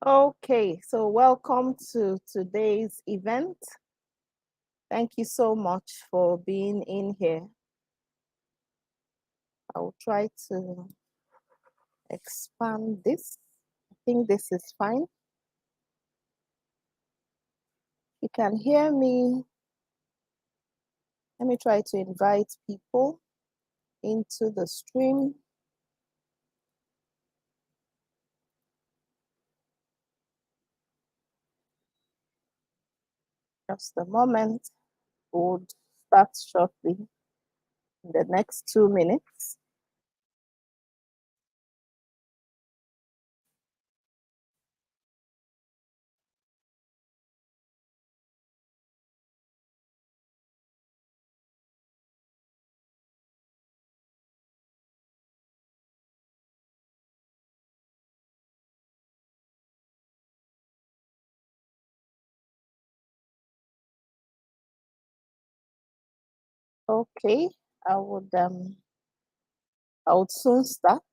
Okay, so welcome to today's event. Thank you so much for being in here. I'll try to expand this. I think this is fine. You can hear me. Let me try to invite people into the stream. Just a moment. We'll start shortly in the next 2 minutes. Okay, I would soon start.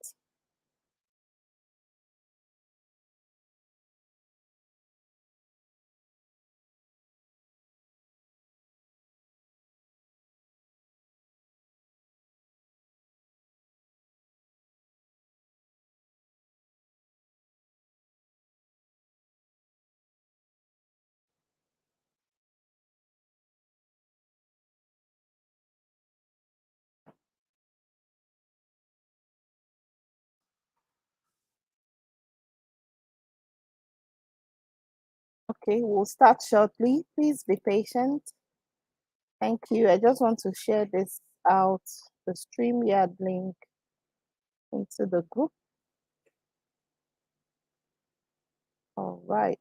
Okay, we'll start shortly. Please be patient. Thank you. I just want to share this out, the StreamYard link into the group. All right.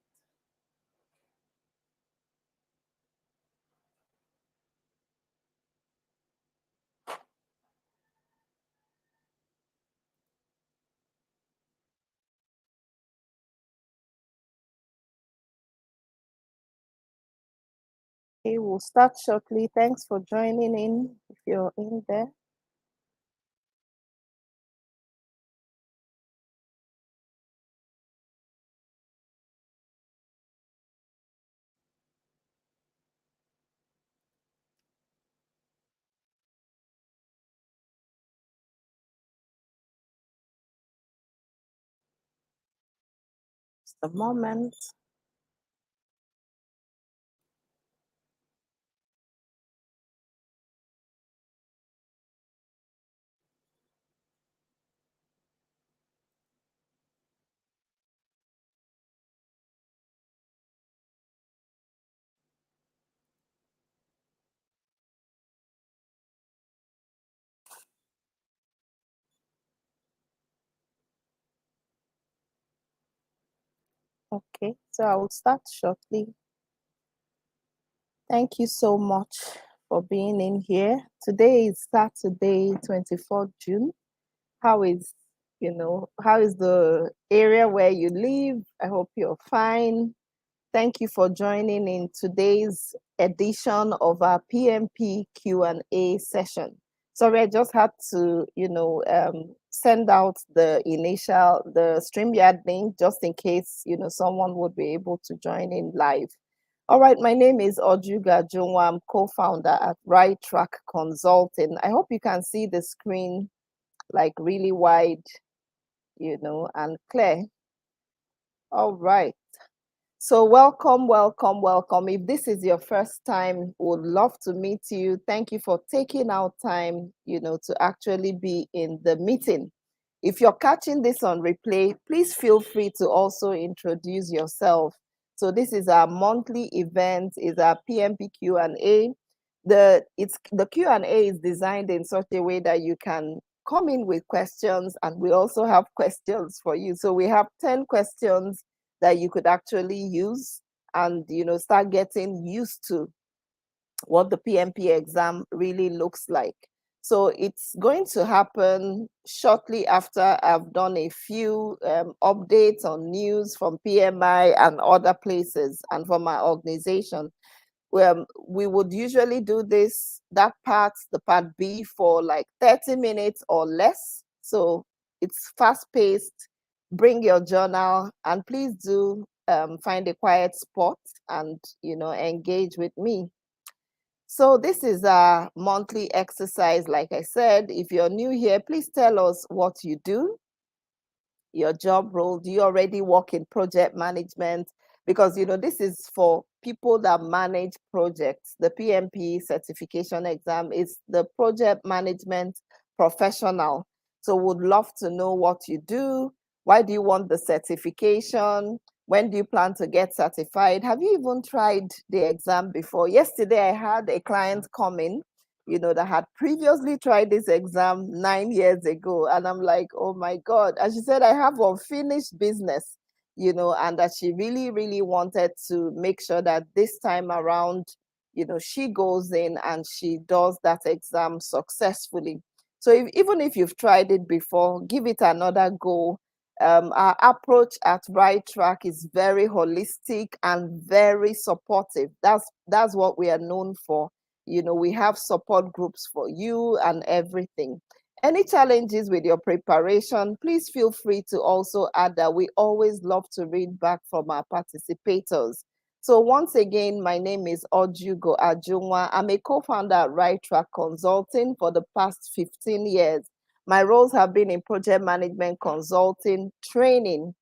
Okay, we'll start shortly. Thanks for joining in if you're in there. Just a moment. Okay, so I will start shortly. Thank you so much for being in here. Today is Saturday, 24th June. How is, how is the area where you live? I hope you're fine. Thank you for joining in today's edition of our PMP Q&A session. Sorry, I just had to, send out the StreamYard link just in case, someone would be able to join in live. All right, my name is Ojuga Junwa. I'm co-founder at Right Track Consulting. I hope you can see the screen like really wide, and clear. All right. So welcome, welcome, welcome. If this is your first time, would love to meet you. Thank you for taking out time, to actually be in the meeting. If you're catching this on replay, please feel free to also introduce yourself. So this is our monthly event, is our PMP Q&A. The Q&A is designed in such a way that you can come in with questions, and we also have questions for you. So we have 10 questions that you could actually use and start getting used to what the PMP exam really looks like. So it's going to happen shortly after I've done a few updates on news from PMI and other places and from my organization. We would usually do that part, the part B, for like 30 minutes or less. So it's fast paced, bring your journal, and please do find a quiet spot and, engage with me. So this is a monthly exercise. Like I said, if you're new here, please tell us what you do, your job role. Do you already work in project management? Because this is for people that manage projects. The PMP certification exam is the project management professional. So would love to know what you do. Why do you want the certification? When do you plan to get certified? Have you even tried the exam before? Yesterday I had a client come in, that had previously tried this exam 9 years ago. And I'm like, oh my God. And she said, I have unfinished business, and that she really, really wanted to make sure that this time around, she goes in and she does that exam successfully. So even if you've tried it before, give it another go. Our approach at Right Track is very holistic and very supportive. That's what we are known for. We have support groups for you and everything. Any challenges with your preparation, please feel free to also add that. We always love to read back from our participators. So once again, my name is Ojugo Ajunwa. I'm a co-founder at Right Track Consulting for the past 15 years. My roles have been in project management consulting, training,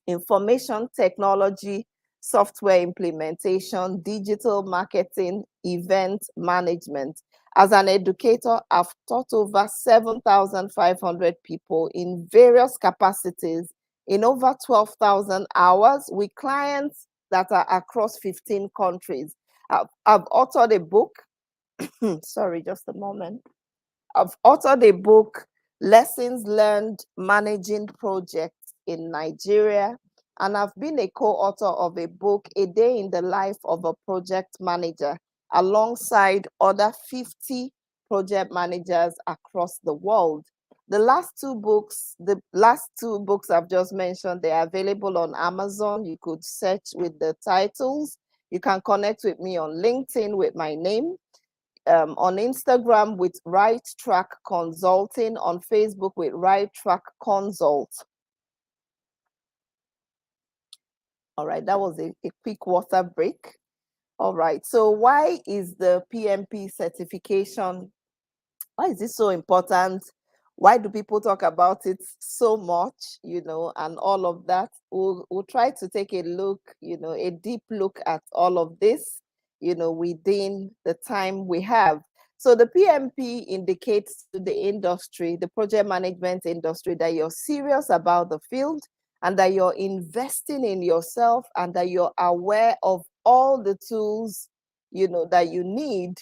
information technology, software implementation, digital marketing, event management. As an educator, I've taught over 7,500 people in various capacities in over 12,000 hours with clients that are across 15 countries. I've authored a book. Sorry, just a moment. I've authored a book, Lessons Learned Managing Projects in Nigeria, and I've been a co-author of a book, A Day in the Life of a Project Manager, alongside other 50 project managers across the world. The last two books I've just mentioned, they are available on Amazon. You could search with the titles. You can connect with me on LinkedIn with my name. On Instagram with Right Track Consulting, on Facebook with Right Track Consult. All right, that was a quick water break. All right, so why is the PMP certification, why is this so important? Why do people talk about it so much, and all of that? We'll try to take a look, a deep look at all of this, within the time we have. So the PMP indicates to the industry, the project management industry, that you're serious about the field and that you're investing in yourself and that you're aware of all the tools, that you need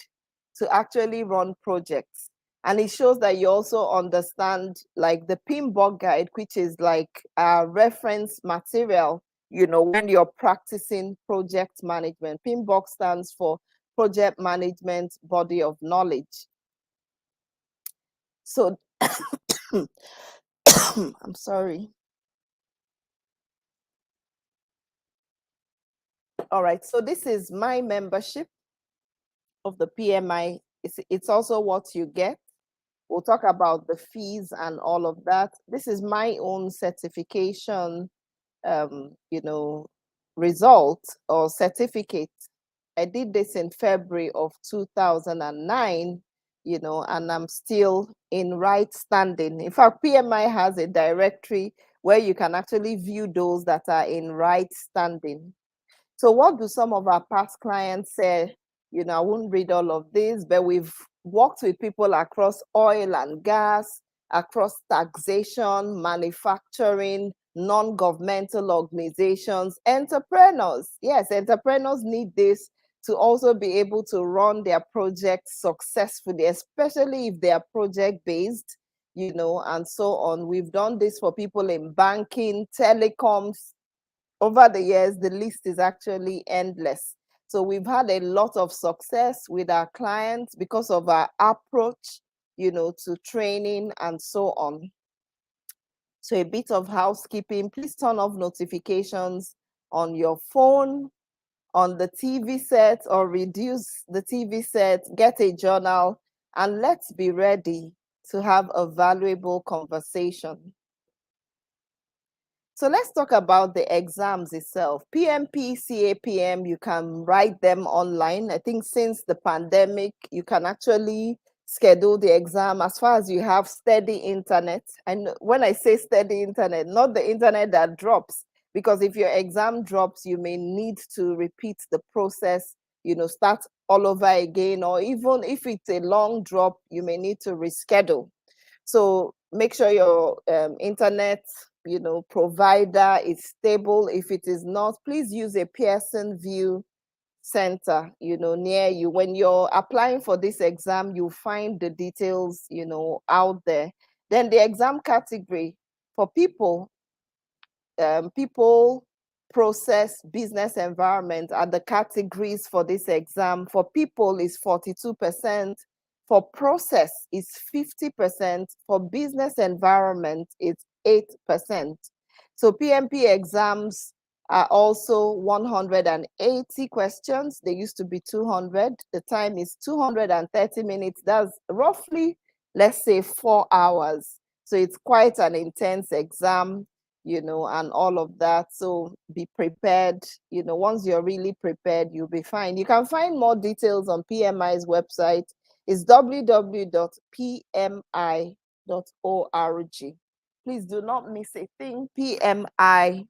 to actually run projects. And it shows that you also understand like the PMBOK guide, which is like a reference material, when you're practicing project management. PMBOK stands for Project Management Body of Knowledge. So, I'm sorry. All right, so this is my membership of the PMI. It's also what you get. We'll talk about the fees and all of that. This is my own certification, result or certificate. I did this in February of 2009, and I'm still in right standing. In fact, PMI has a directory where you can actually view those that are in right standing. So what do some of our past clients say? I won't read all of this, but we've worked with people across oil and gas, across taxation, manufacturing, non-governmental organizations, entrepreneurs. Yes, entrepreneurs need this to also be able to run their projects successfully, especially if they are project-based, and so on. We've done this for people in banking, telecoms. Over the years, the list is actually endless. So we've had a lot of success with our clients because of our approach, to training and so on. So a bit of housekeeping, please turn off notifications on your phone, on the TV set, or reduce the TV set, get a journal, and let's be ready to have a valuable conversation. So let's talk about the exams itself. PMP, CAPM, you can write them online. I think since the pandemic, you can actually schedule the exam as far as you have steady internet. And when I say steady internet, not the internet that drops, because if your exam drops, you may need to repeat the process, start all over again, or even if it's a long drop, you may need to reschedule. So make sure your internet, provider is stable. If it is not, please use a Pearson VUE center, near you. When you're applying for this exam, you find the details, out there. Then the exam category for people, process, business environment are the categories for this exam. For people is 42%, for process is 50%, for business environment it's 8%. So PMP exams are also 180 questions. They used to be 200. The time is 230 minutes. That's roughly, let's say, 4 hours. So it's quite an intense exam, and all of that. So be prepared. Once you're really prepared, you'll be fine. You can find more details on PMI's website. It's www.pmi.org. Please do not miss a thing, pmi.org.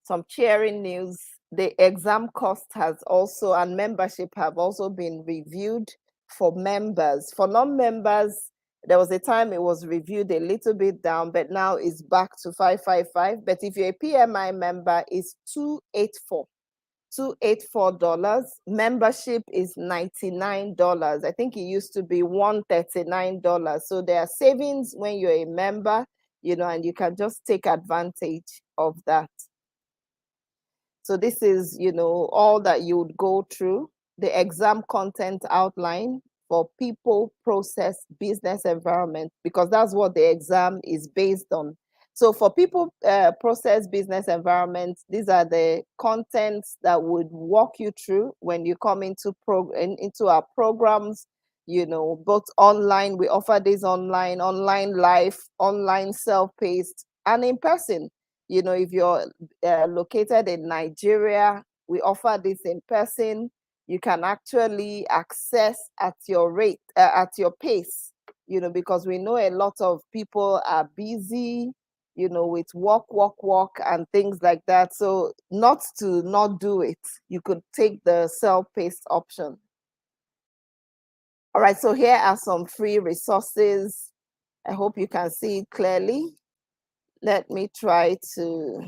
Some cheering news. The exam cost has also, and membership have also been reviewed for members. For non-members, there was a time it was reviewed a little bit down, but now it's back to 555. But if you're a PMI member, it's $284. Membership is $99. I think it used to be $139. So there are savings when you're a member, and you can just take advantage of that. So this is, all that you would go through. The exam content outline for people, process, business environment, because that's what the exam is based on. So for people, process, business environment, these are the contents that would walk you through when you come into our programs, both online. We offer this online live, online self-paced, and in person. If you're located in Nigeria, we offer this in person. You can actually access at your rate, at your pace, because we know a lot of people are busy, with work, and things like that. So not to not do it, you could take the self-paced option. All right, so here are some free resources. I hope you can see it clearly. Let me try to